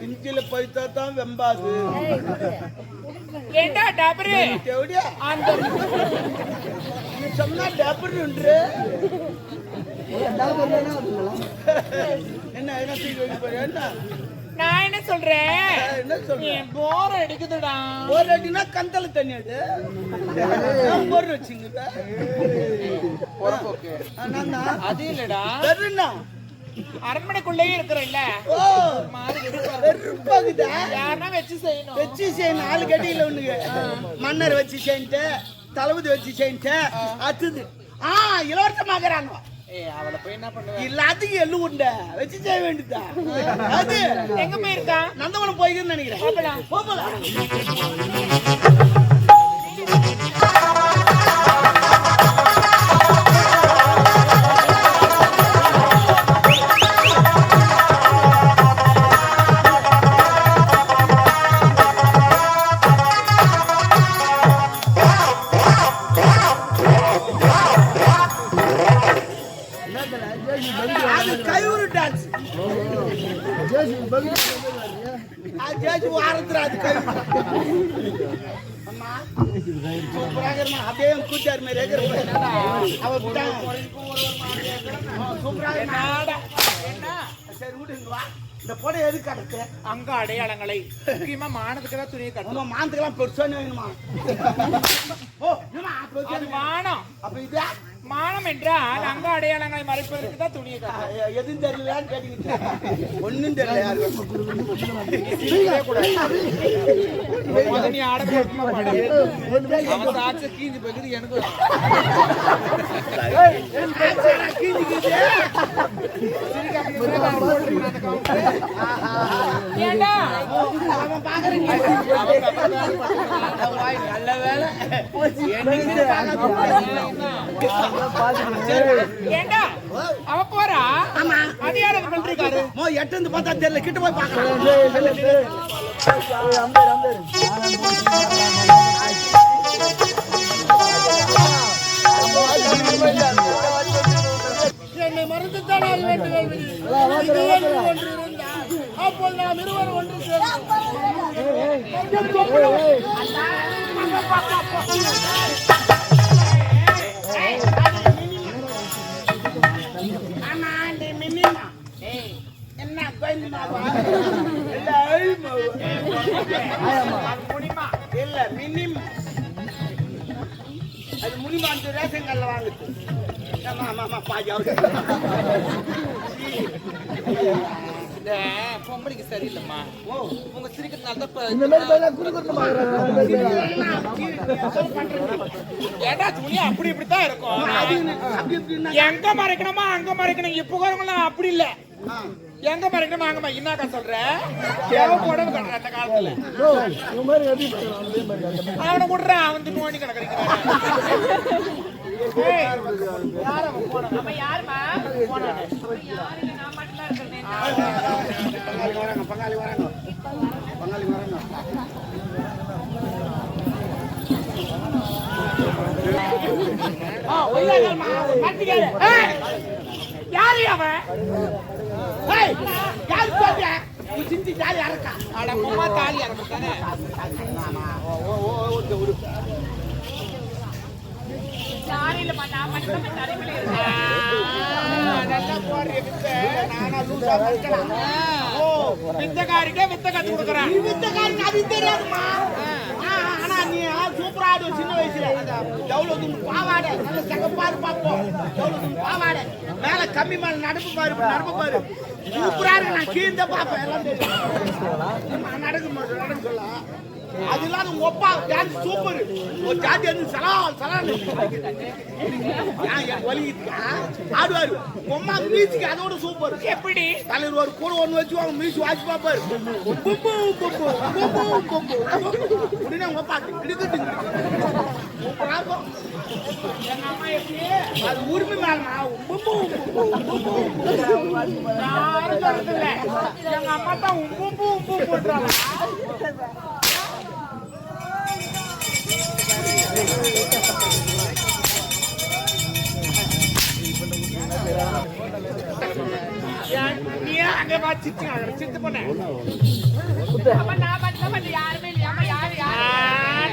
இஞ்சில Python வெம்பாது ஏண்டா டபரு அந்த நீ சொன்னா டபரு என்ன என்ன என்ன நான் என்ன சொல்றேன் போர் அடிக்குதுடா. போர் அடினா கந்தல தண்ணி அது போர் வச்சுங்க அது இல்லடா சரிண்ணா அரண்மனைக்குள்ளே இருக்கிறல்ல யாருன்னா வச்சு செய்யணும். 4 கட்டியில ஒண்ணுங்க மன்னர் வச்சு செஞ்சுட்டு தளபதி வச்சு செஞ்சுட்டு அடுத்தது இலவசமாகறாங்க. அவளை போய் என்ன பண்ணுவ? எல்லாத்துக்கும் எள்ளு உண்டை வச்சு செய்ய வேண்டியதா. அது எங்க போயிருக்கா? நந்தவனம் போய்க்குன்னு நினைக்கிறேன். போகலாம். அப்படியே கூட்டாரு இந்த பொடை எது கடக்கு அங்க அடையாளங்களை முக்கியமா மானத்துக்குதான் துணியை கட்டணும். மானத்துக்கெல்லாம் பெருசானு வேணுமா? அது மானம். அப்ப இது மானம் என்றால் அங்க அடையாளங்களை மறைப்பதற்கு தான் துணியை கட்டணும். எதுவும் தெரியலையான்னு கேட்டீங்க. ஒன்னும் தெரியல. நீ ஆட அவன் ஆட்சி கீஞ்சி போகுது. எனக்கு நல்ல வேலை ஏண்டா அவ போறா. அது யாரு பண்றாரு? எட்டு பார்த்தா தெரியல. கிட்ட போய் பாக்கலாம். என்னை மறந்துத்தான் அப்போ நாம் இருவர் ஒன்று இல்ல மினிம் அது முடிமா அந்த ரேஷன் கல்ல வாங்குது. பொம்பளைக்கு சரியில்லைம்மா. உங்க சிரிக்கிறதுனால ஏடா துணி அப்படி இப்படித்தான் இருக்கும். எங்க மறைக்கணுமா அங்க மறைக்கணும். இப்ப வரவங்களாம் அப்படி இல்ல. எங்க மறைக்கணுமா அங்கம்மா என்னக்கா சொல்ற? உடம்பு கட்டுற அந்த காலத்துல அவனை விடுறான். அவன் நோண்டி கிடக்குறீங்க. பங்காளி வராங்க. யாரு அவன்? யாரு சொல்ற? சிந்தி தாலி அறக்கா. அட பொம்மா தாலி அறக்கானே. சாரில பண்ணா மட்டும் தரையில இருக்கு. நல்லா போறே வித்த. நானா லூசா இருக்கேன். வித்தகாரிக்கே வித்த கத்து கொடுக்கறான். வித்தகாரிக்கு அது தெரியாதுமா. ஆனா நீ சூப்பரா ஆடு சின்ன வயசுல. எவ்வளவு பாவாடை நல்ல சகப்பாரு பாப்போம். எவ்வளவு பாவாடை மேல கம்மி மேல நடப்பு பாரு. சூப்பரா இருக்கு. நான் கீழே பாப்பேன். எல்லாம் தெரியும். நடக்க சொல்ல அது இல்லாத ஒப்பா டான்ஸ் சூப்பர். ஒரு ஜாதி வந்து சலால் ஆடுவாரு. உமா மியூசிக் அதோட சூப்பர். எப்படி தலைவர் ஒரு கூட ஒண்ணு வச்சு அவங்க மியூசிக் வாட்சி பாப்பாரு. உடனே ஒப்பா இடுக்கட்டு சூப்பரா இருக்கும். எங்க அம்மா எப்படி அது உரிமை மேலமா எங்க அம்மா தான் உம்பு போட்டுறாங்க. நீ அங்க வா சிச்சு சித்து பண்ண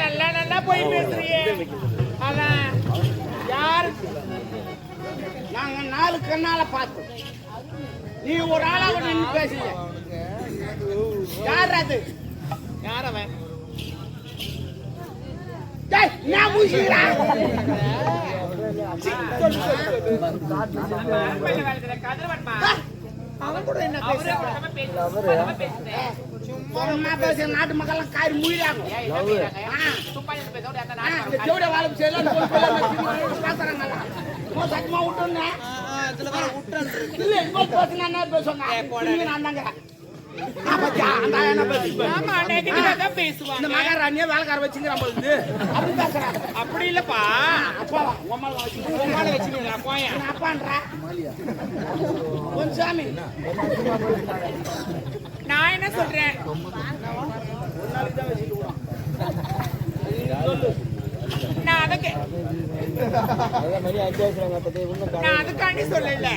நல்லா நல்லா போய் பேசுறியே அதான் யாரு நாங்க 4 கண்ணால பார்த்தோம். நீ ஒரு ஆளா நின்னு பேசுங்க. யார் அது? யார் அவன்? டேய் நான் மூசிடா. அவன் கூட என்ன சும்மா பேச நாட்டு மக்கள் காரி மூயிறாங்க. இந்த ஜோட வாழை செய்யலாம் பேசுறாங்கல்ல. சத்தியமா விட்டுருங்க. இல்ல இன்னொரு பேசுனா என்ன பேசுவாங்க? நான் தாங்க. மகாராணியா வேலைக்கார வச்சுக்கிறான் போது அப்படி பேசுறாங்க. அப்படி இல்லப்பா அப்பாவா உமால வச்சுக்கீங்களா போய அப்பான்ற கொஞ்சம் சாமி நான் என்ன சொல்றேன் நான் அதுக்காண்டி சொல்லல.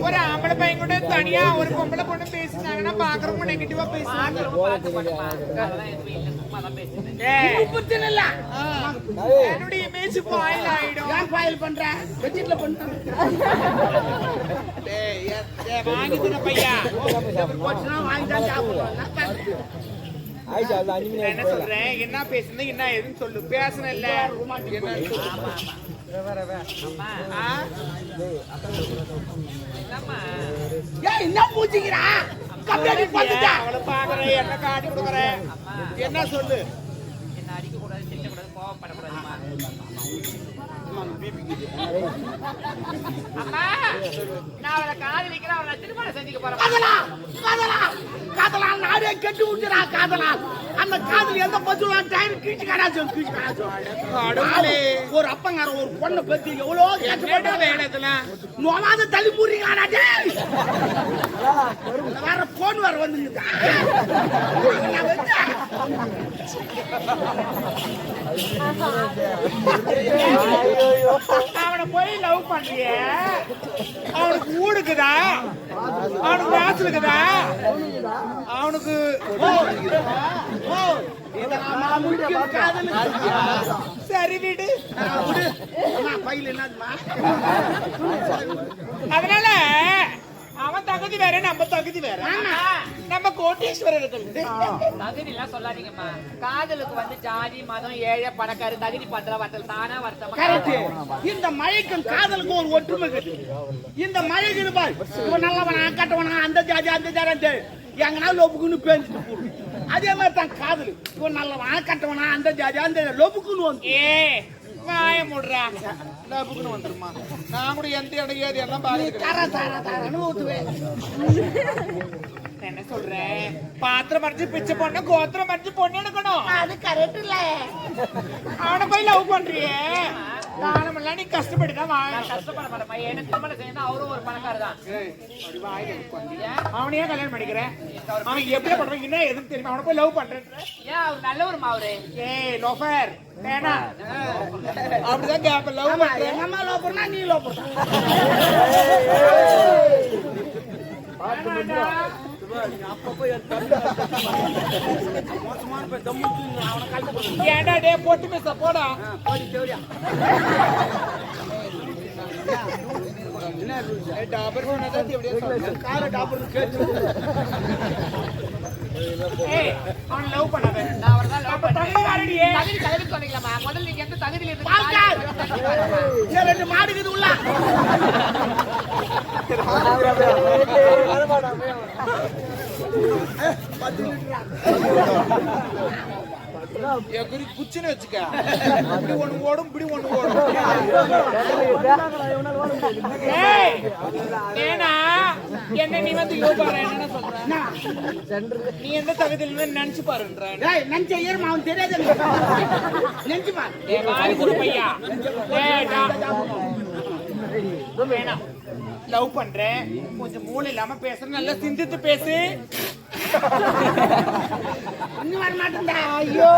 ஒரு ஆம்பளை பையன் கூட தனியா ஒரு பொம்பளை பொண்ணு பேசினாங்கன்னா பாக்குறவங்க நெகட்டிவா பேசுவாங்க. என்னுடைய இமேஜ் பாயில் ஆயிடும். ஏன் பாயில் பண்ற? பெட்ஷீட்ல பண்ற. வாங்கி தர பையா வாங்கி தான் சாப்பிடுவாங்க. என்ன சொல்றேன்? என்ன பேசுன என்ன எதுன்னு சொல்லு. பேசணும் இல்ல என்ன பூச்சிக்கிறா? அவளை பாக்குறேன் என்ன காட்டி கொடுக்குறேன். என்ன சொல்லு? என்ன அடிக்க கூடாது, திட்ட கூடாது, கோவப்படக்கூடாதுமா. அம்மா நான் அவளை காதலிக்கிறேன். அவளை திருமணம் செஞ்சுக்க போறேன். காதலா நாடே கெட்டு விட்டுறா. காதலா அந்த காதல் எந்த பச்சுலா டைம் கீச்சு கடாச்சும் ஒரு அப்பங்கார ஒரு பொண்ணை பத்தி எவ்வளவு வேணதுல நோவாத தள்ளி போடுறீங்களா? வேற போன் வேற வந்து அவனை போய் லவ் பண்றிய? அவனுக்கு ஊடுக்குதா? அவனுக்கு வாசல் இருக்குதா? அவனுக்கு சரி வீடு பையில என்னதுமா? அதனால அவன் தகுதி வேற நம்ம தகுதி வேற. நம்ம கோட்டீஸ்வரர்கள் தகுதி எல்லாம் சொல்லாதீங்கம்மா. காதலுக்கு வந்து ஜாதி மதம் ஏழை பணக்கார தகுதி பண்ற வட்டல் தானா வருத்தமா. இந்த மழைக்கும் காதலுக்கும் ஒரு ஒற்றுமை இருக்கு. இந்த மழைக்கு இருப்பார் நல்லவனா கட்டவனா அந்த ஜாதி அந்த ஜாதி எங்கன்னா லொப்புக்குன்னு பேஞ்சிட்டு போடும். அதே மாதிரி தான் காதல். இப்போ நல்லவனா கட்டவனா அந்த ஜாதி அந்த லொப்புக்குன்னு வந்து வாய முடுறா லப்புக்குன்னு வந்துருமா. நான் கூட எந்த இடம் ஏது எல்லாம் பாருங்க அனுபவத்துவேன். என்ன சொல்றேன்? பாத்திரம் மறைச்சு பிச்சை பொண்ணு கோத்திரம் மறைச்சு பொண்ணு எடுக்கணும். அது கரெக்ட் இல்ல. அவனை போய் லவ் பண்றியே காலமெல்லாம் நீ கஷ்டப்பட்டுதான் கஷ்டப்பட மாட்டேன். எனக்கு திருமணம் செய்யணும். அவரும் ஒரு பணக்காரர் தான். அவனையே கல்யாணம் பண்ணிக்கிறேன். அவன் எப்படி பண்றான் என்ன எதுன்னு தெரியுமா? அவனை போய் லவ் பண்றேன். ஏன் அவர் நல்லவருமா? அவரு லோஃபர் வேணா அப்படிதான் கேப்ப லவ் பண்றேன். எங்க அம்மா லவ் பண்ணா நீ லவ் பண்ண ஏண்டா டே போட்டு பேச போடா. அவன் லவ் பண்ணாத. நான் அவர் தான் லவ் தகுதி வாரடியே. தகுதி சொன்னீங்களாமா? முதல்ல நீங்க எந்த தகுதியில இருந்து ரெண்டு மாடுக்குது உள்ள எகுரி குச்சின்னு வச்சுக்க. இப்படி ஒண்ணு ஓடும் இப்படி ஒண்ணு ஓடும். ஏன்னா என்ன நீ வந்து யோகார என்ன சொல்ற? நீ எந்த தகுதியில நினைச்சு பாருன்ற. நினைச்ச ஏறுமா அவன் தெரியாது நினைச்சுமா வாரி கொடு பையா. வேணாம் லவ் பண்றேன். கொஞ்சம் மூளை இல்லாம பேசுற நல்லா சிந்தித்து பேசு. இன்னும் வர மாட்டேன்டா. ஐயோ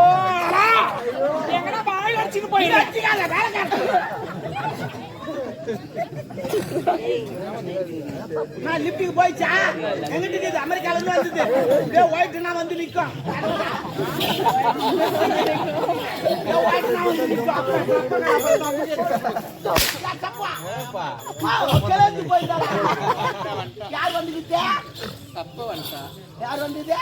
எங்கடா வாயில அடிச்சுட்டு போயிடு. அடிச்சுக்காத, வேலைக்காரன். நான் லிப்டுக்கு போயிச்சா எங்கிட்ட இருக்குது அமெரிக்கால இருந்து வந்தது இதே ஒயிட்னா வந்து நிக்கும் ஒயிட்னா வந்து நிக்கும் தப்பா கிளம்பி போயிட்டா யார் வந்துக்கிட்டே தப்ப வந்துட்டா யார் வந்தது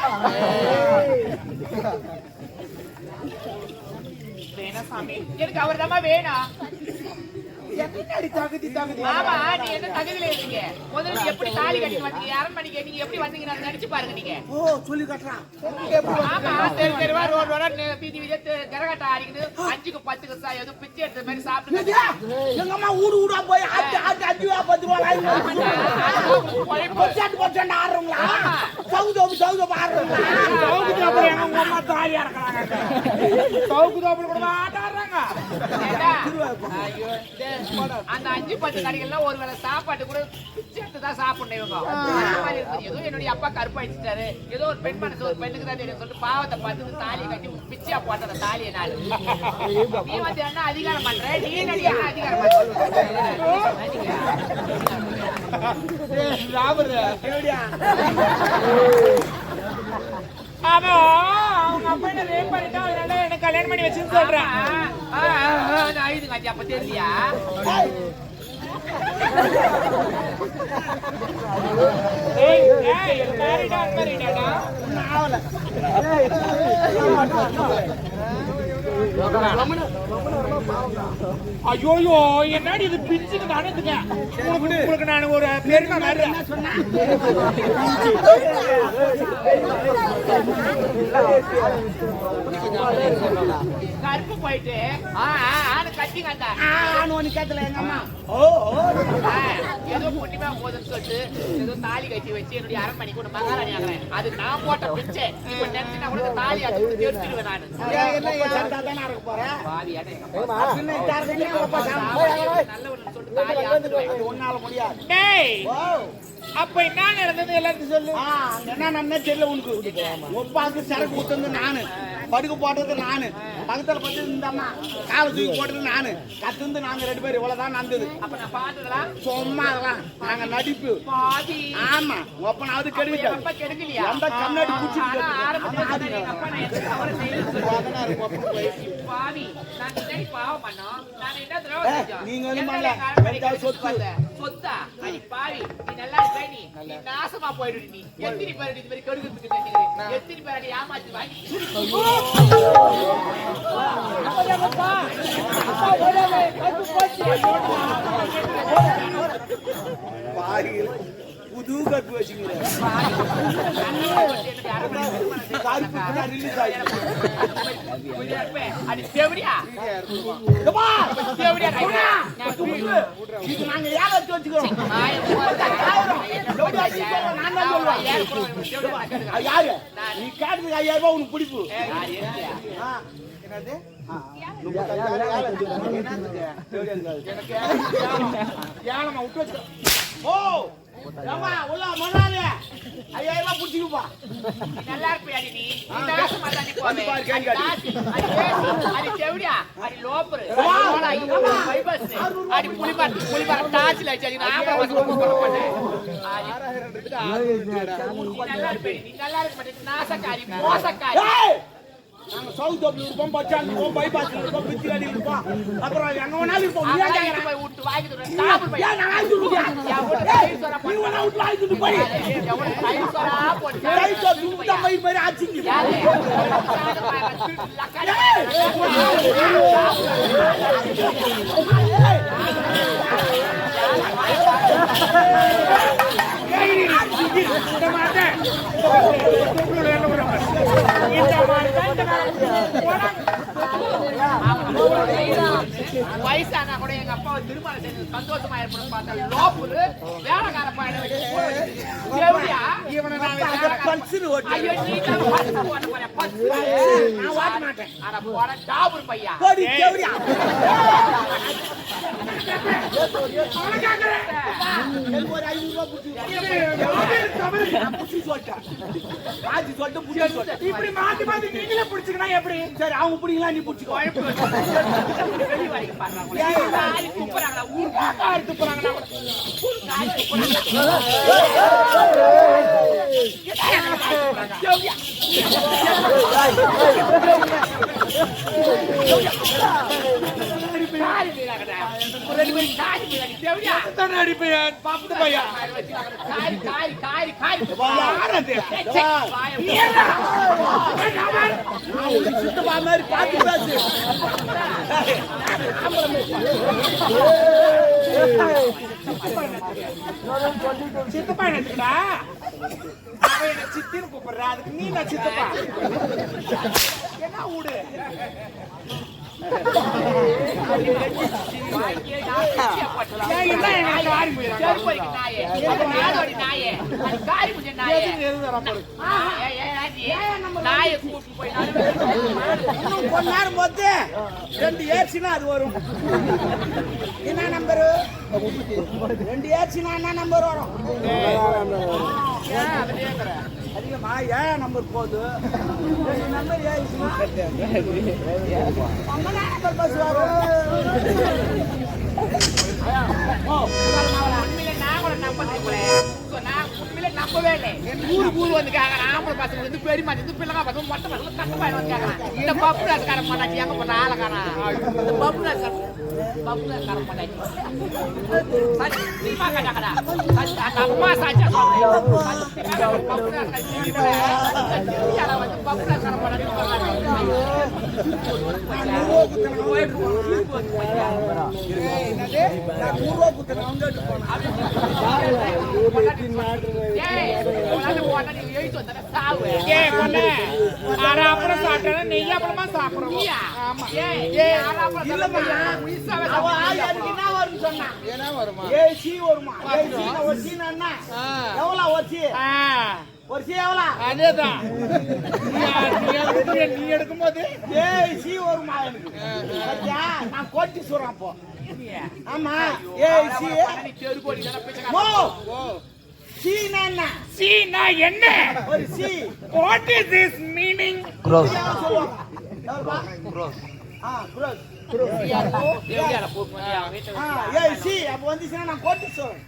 வேணா சாமி எனக்கு அவர் தான் வேணாம். என்னடி தகுதி தகுதி ஆமா நீ என்ன தகுதியில இருக்கீங்க முதல்ல எப்படி தாலி கட்டி வந்தீங்க அரண்மனைக்கு நீங்க எப்படி வந்தீங்க நான் நினைச்சு பாருங்க நீங்க. ஓ சொல்லி கட்டுறான் ஆமா தெரு தெருவா ரோடு வீதி வீதியா கரகாட்டம் ஆடிக்குது 5க்கு 10க்கு ஏதோ பிச்சை எடுத்த மாதிரி சாப்பிட்டு எங்க அம்மா ஊடு ஊடா போய் ஆட்டு ஆட்டு 5 ரூபா 10 ரூபா பர்சன்ட் ஆடுறோங்களா சவுதோப்பு ஆடுறோங்களா சவுக்குதோப்புல எங்க உங்க அம்மா தாலியா இருக்கிறாங்க. சவுக்குதோப்புல கூட ஆட்டாடுறாங்க. ஐயோ அந்த 5-10 கடைகள்லாம் ஒருவேளை சாப்பாட்டு கூட பிச்சை எடுத்து தான் சாப்பிடணும் இவங்க. அந்த மாதிரி இருக்குது. ஏதோ என்னுடைய அப்பா கருப்பாயிட்டாரு ஏதோ ஒரு பெண் மனசு ஒரு பெண்ணுக்கு தான் தெரியும் சொல்லிட்டு பாவத்தை பார்த்து தாலியை கட்டி பிச்சையா போட்ட தாலியை நான் நீ வந்து என்ன அதிகாரம் பண்ற நீ என்ன அதிகாரம் பண்ற ஆமா அவங்க அப்பா என்ன ரேப் பண்ணிட்டா அதனால என்ன கல்யாணம் பண்ணி வச்சுன்னு சொல்றேன். இது காட்சி அப்ப தெரியலையா ஐயோயோ என்னடி இது பிச்சுக்கு தானதுங்க உங்களுக்கு நான் ஒரு பெருமை மாதிரி கருப்பு போயிட்டு கட்டிங்க கேட்கல எங்க அம்மா ஏதோ பொண்ணுமா போதுன்னு சொல்லிட்டு ஏதோ தாலி கட்டி வச்சு என்னுடைய அரண்மனை கூட மகாராணி ஆகிறேன். அது நான் போட்ட பிச்சை இப்ப நினைச்சு நான் கூட தாலி அது தெரிஞ்சிருவேன் நானு. நல்லவன்னு சொல்லிட்டு தாலி ஆத்துருவேன். ஒன்னால முடியாது அப்ப என்ன நடந்தது எல்லாத்தையும் சொல்லு. என்ன நன்ன தெரியல உனக்கு ஒப்பாக்கு சரக்கு ஊத்துறது நானு படுக்க போட்டது நானு பக்கத்துல பத்து இந்த அம்மா காலை தூக்கி போட்டது நானு கத்துந்து நாங்க 2 பேரும் இவ்வளவுதான் நடந்தது. அப்ப நான் பாத்துக்கலாம் சும்மா அதெல்லாம் நாங்க நடிப்பு பாதி ஆமா ஒப்பனாவது கெடுவிட்டாரு அப்பா கெடுக்கலையா அந்த கண்ணாடி குச்சிட்டு பாவி நான் நினைச்சு பாவம் பண்ணோம் நான் என்ன திரவம் நீங்க வந்து சொத்தா அடி பாவி நீ நல்லா இருக்க நீ நாசமா போயிடு நீ எத்தனை பேர் இது மாதிரி கெடுக்கிறதுக்கு நினைக்கிறேன் எத்தனை பேர் அடி ஏமாத்தி வாங்கி புது கட்டு வச்சுக்கிறேன் நாங்க யார வச்சு வச்சுக்கிறோம் யாரு நீ காட்டுறதுக்கு 5000 ரூபாய் உனக்கு பிடிப்பு என்னது ஏழமா விட்டு வச்சு ஓ ரமா உள்ள மொனாலே 5000 ரூபாய் புடிச்சுப்பா நல்லா இருப்பியாடி நீ நாசமா தானே போவே அடி செவடியா அடி லோப்பர் பைபஸ் அடி புலிபார் டாச்சில வச்சாடி நான் வந்து கொண்டு போறேன் நல்லா இருப்பே நீ நல்லா இருக்க மாட்டே நாசக்காரி மோசக்காரி நாங்க சவுத் ஆப்ல இருப்போம் பச்சான் இருப்போம் பைபாஸ்ல இருப்போம் பிச்சிகாடி இருப்போம் அப்புறம் எங்க வேணாலும் இருப்போம் நீ ஏன் போய் விட்டு வாங்கிட்டு டாபல் போய் ஏன் நான் சொல்லுங்க நீ வேணா விட்டு வாங்கிட்டு போய் எவ்வளவு டைம் சரா போட்டு டைம் சுத்தம் போய் மாதிரி ஆச்சிங்க வயசானா கூட எங்க அப்பா திருமணம் செஞ்சு சந்தோஷமா ஏற்படும் பார்த்தா லோப்புரு வேலைக்கார பையனை வச்சு இவனை பல்சர் ஓட்டு ஐயோ நீ தான் பத்து ஓட்ட போற பத்து நான் ஓட்ட மாட்டேன் அட போற டாபர் பையா போடி தேவடியா ஒரு 500 ரூபாய் புடிச்சு சொல்லிட்டேன் ஆஜி சொல்லிட்டு புடிச்சு இப்படி மாத்தி மாத்தி நீங்களே புடிச்சுக்கனா எப்படி? சரி அவங்க புடிங்களா நீ புடிச்சுக்கோ வெளி வரைக்கும் பாருங்க காரி துப்புறாங்களா ஊர் காரி துப்புறாங்களா ஊர் காரி துப்புறாங்க காரி வீராங்கடா ரெண்டு பேரும் காரி வீராங்க தேவடியா தான அடிப்பேன் பாப்பு பையா. காரி காரி காரி காரி யார் அது? சித்தப்பா மாதிரி பாத்து பேசு சித்தப்பா என்னடா? அவன் என்ன சித்தின்னு கூப்பிடுறா, அதுக்கு நீ நான் சித்தப்பா என்ன ஊடு? ஏன் என்ன எங்க காரி போயிறாங்க? இன்னும் கொஞ்ச நேரம் போது 2 ஏர்ச்சினா அது வரும். என்ன நம்பரு 2 ஏர்ச்சினா என்ன நம்பர் வரும்? அதிகமா 7 நம்பர் போகுது. 2 நம்பர் ஏர்ச்சினா நம்பர் பஸ் வரும். நம்பவே இல்லை ஊர் வந்து கேட்கறேன் ஆம்பளை பசங்க வந்து பெரிய மாதிரி பிள்ளைங்க பசங்க மொட்டை பசங்க கட்ட பையன் வந்து கேட்கறான் இந்த பப்பு ராசுக்காரன் பண்ணாச்சு எங்க பண்ண ஆளக்காரன் இந்த பப்பு ராசுக்காரன் பண்ணாச்சு சத்தியமா கேட்டாங்கடா அந்த அம்மா சாச்சா சொல்றேன் பப்பு ராசுக்காரன் வந்து பப்பு ராசுக்காரன் பண்ணாச்சு அப்புறம் சாப்பிட்டா நெய் அப்புறமா சாப்பிடுறோம். என்ன வருமா? ஏசி வருமா? ஏசி ஒரு சீனா என்ன? எவ்வளவு ஒரு சீ? ஒரு சீ எவ்வளவு? அதேதான் நீ எடுக்கும்போது ஏசி வருமா எனக்கு? சரியா? நான் கோட்டி சொல்றேன் அப்போ. ஆமா ஏசி சீனா என்ன? சீனா என்ன? ஒரு C. What is this meaning? Gross. C அப்ப வந்துச்சுன்னா நான் கோட்டி சொல்றேன்.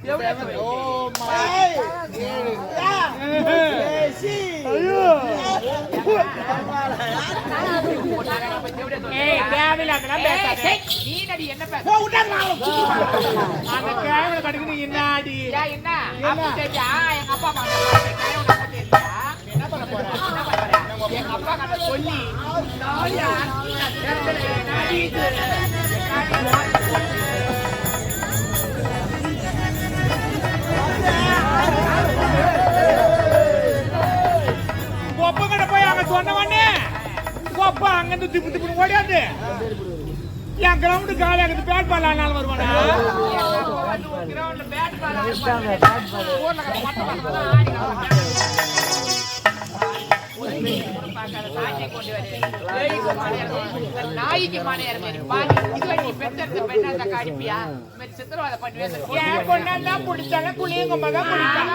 என்ன பண்ண போற? எங்க அப்பா கட்ட சொல்லி ஒப்பங்கிட்ட போய் அங்க சொன்னவனே ஒப்பா அங்கிருந்து திப்பு திப்புன்னு ஓடியாந்து என் கிரவுண்டு காலி அங்கிருந்து பேட் பால் ஆனாலும் வருவானா? நாய்க்கு மானையார் நீ பெற்ற பெண்ணாத காடிப்பியா சித்திரவாத பண்ணுவேன் பிடிச்சாங்க குளியங்க தான் பிடிச்சாங்க.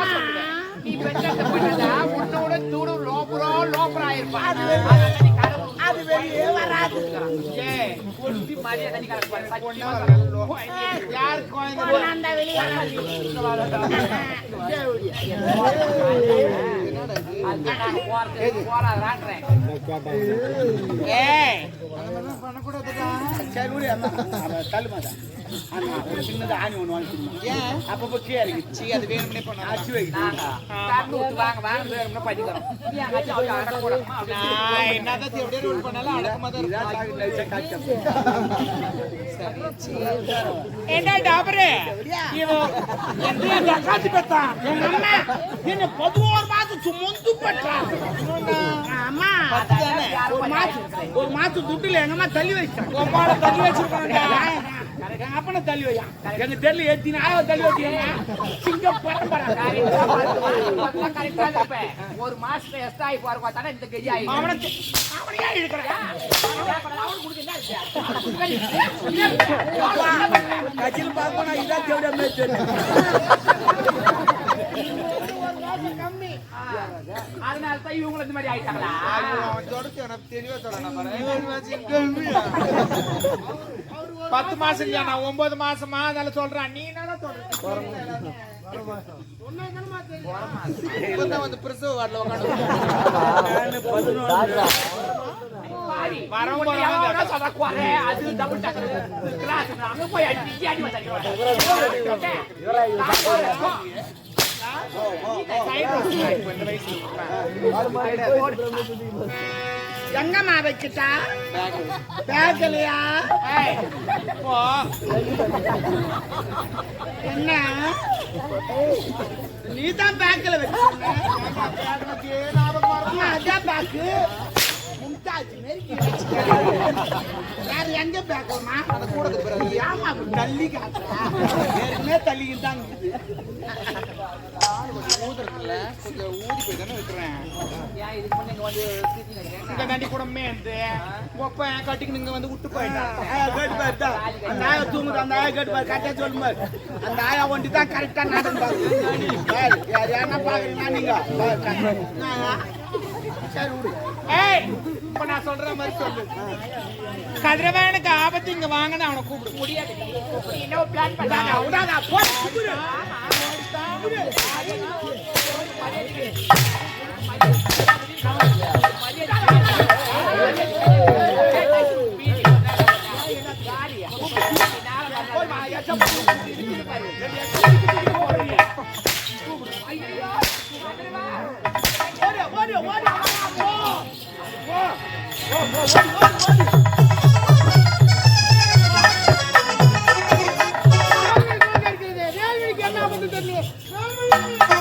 நீ பெற்ற பண்ணதா உன்னோட தூடு லோபரா இருப்பான். அது வெளியே வராது. சின்னது ஆணி ஒண்ணு வாங்கிக்கணும். அப்பப்போ கீழே அது வேணும்னே பண்ண அச்சு வைக்கணும். என்ன டாபரே என்ன 11 மாதம் சுமந்து பெற்றான். அம்மா ஒரு மாசம் துட்டுல எங்கம்மா தள்ளி வச்சான். தள்ளி வச்சிருக்காங்க. எங்க அப்பனை தள்ளி வையா எங்க தெரியல ஏத்தினா தள்ளி வச்சியா சிங்க பரம்பரை கரெக்டா இருப்பேன் ஒரு மாசத்துல எஸ்ட் ஆகி போற பார்த்தானே இந்த கெஜி ஆகி அவனையா இருக்கிறா கட்சியில் பார்க்கணும் இதான் தேவையா மேய்ச்சி கம்மி அதனால தான் இவங்க இந்த மாதிரி ஆயிட்டாங்களா தெளிவா சொல்லணும் 10 மாசம் இல்லையா நான் 9 மாசமா அதனால சொல்றேன் நீ என்ன வந்து பிரசவ வார்டில் உட்காந்து அது டபுள் டக்கர் கிளாஸ் அங்க போய் அடி அடி எங்கம்மா வச்சுட்டா பேக்கலையா என்ன நீதான் பேக்கல வச்சு அதான் பேக்கு வேற எங்க பேக்கமா ஏமா தள்ளி காட்டுறா ஏற்கனவே தள்ளிக்கிட்டாங்க ஊதுறதுல கொஞ்சம் ஊதி போய் தானே வைக்கிறேன் இங்க தாண்டி கூட மேந்து ஒப்ப கட்டிக்கு நீங்க வந்து விட்டு போயிட்டான் கேட்டு பாரு அந்த ஆயா தூங்குது அந்த ஆயா கேட்டு பாரு கரெக்டா சொல்லு பாரு அந்த ஆயா ஒண்டி தான் கரெக்டா நடந்தாரு யார் என்ன பாக்குறீங்க நீங்க சரி விடு ஏய் இப்ப நான் சொல்ற மாதிரி சொல்லு கதிரவேனுக்கு ஆபத்து இங்க வாங்கன்னு அவனை கூப்பிடு முடியாது என்ன பிளான் பண்ணாங்க விடாதா போடு என்ன